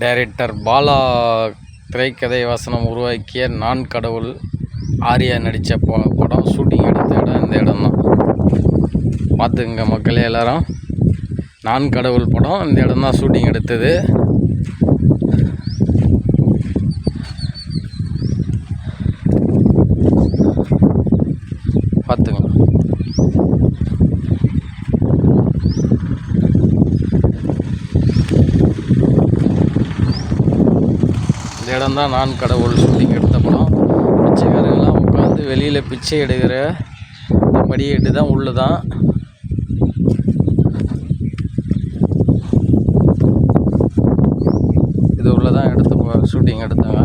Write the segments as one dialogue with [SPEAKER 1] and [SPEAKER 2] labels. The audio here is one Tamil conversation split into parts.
[SPEAKER 1] டைரக்டர் பாலா திரைக்கதை வசனம் உருவாக்கிய நான் கடவுள் ஆர்யா நடித்த படம் ஷூட்டிங் எடுத்த இடம் இந்த இடம் தான். பார்த்துங்க மக்களே எல்லாரும், நான் கடவுள் படம் இந்த இடம் தான் ஷூட்டிங் எடுத்தது. பார்த்துங்க. இந்த இடம் தான் நான் கடவுள் ஷூட்டிங் எடுத்த படம். பிச்சைக்காரங்களாம் உட்காந்து வெளியில் பிச்சை எடுக்கிற படியேட்டு தான் உள்ளே தான். இது உள்ளே தான் எடுத்து ஷூட்டிங் எடுத்தாங்க.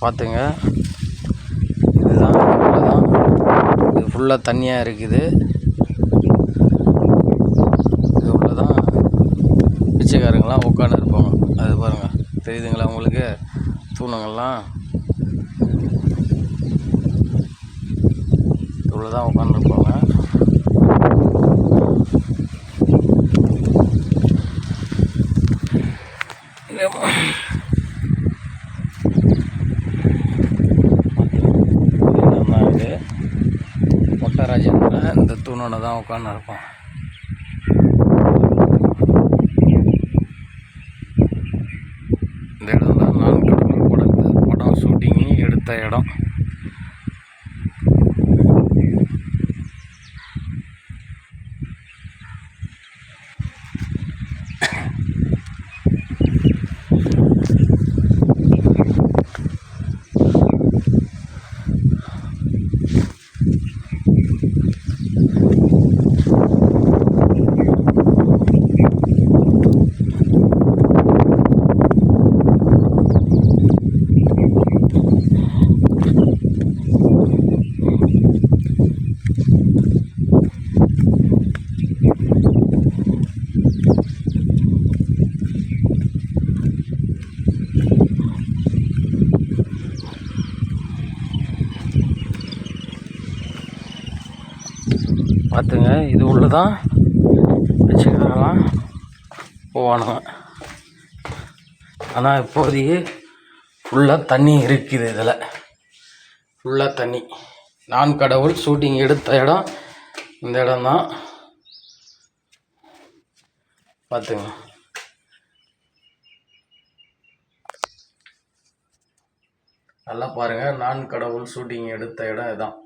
[SPEAKER 1] பார்த்துங்க, இதுதான் இது ஃபுல்லாக தண்ணியாக இருக்குது. இது உள்ளதான் பிச்சைக்காரங்களாம் உட்காந்து இருப்பாங்க. அது பாருங்கள், தெரியுதுங்களா உங்களுக்கு? தூணுங்கள்லாம் இவ்வளோதான் உட்காந்துருப்பாங்க. மொட்டராஜேந்திரன் இந்த தூணோட தான் உட்காந்து இருப்பான். இந்த இடம் தான் நான் கடவுள் படம் ஷூட்டிங் எடுத்த இடம். பார்த்துங்க, இது உள்ளதான் பிச்சைக்காரங்களாம் போவானுங்க. ஆனால் இப்போதைக்கு ஃபுல்லாக தண்ணி இருக்குது. இதில் ஃபுல்லாக தண்ணி. நான் கடவுள் ஷூட்டிங் எடுத்த இடம் இந்த இடம் தான். பார்த்துங்க, நல்லா பாருங்கள். நான் கடவுள் ஷூட்டிங் எடுத்த இடம் இதுதான்.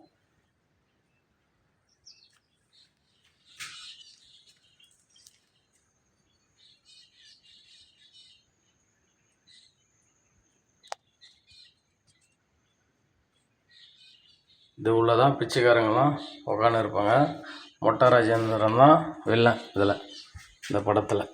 [SPEAKER 1] இது உள்ளதான் பிச்சைக்காரங்களாம் உட்காந்து இருப்பாங்க. மொட்டராஜேந்திரன் தான் வில்லன் இதில், இந்த படத்தில்.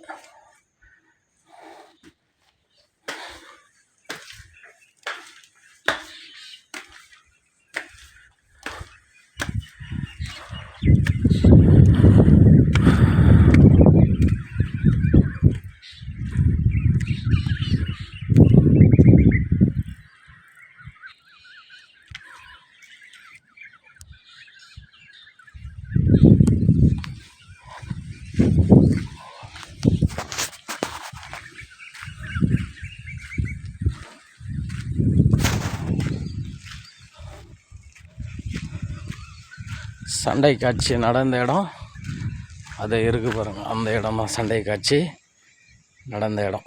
[SPEAKER 1] சண்டை காட்சி நடந்த இடம் அது இருக்கு பாருங்கள். அந்த இடம் தான் சண்டை காட்சி நடந்த இடம்.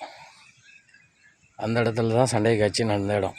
[SPEAKER 1] அந்த இடத்துல தான் சண்டை காட்சி நடந்த இடம்.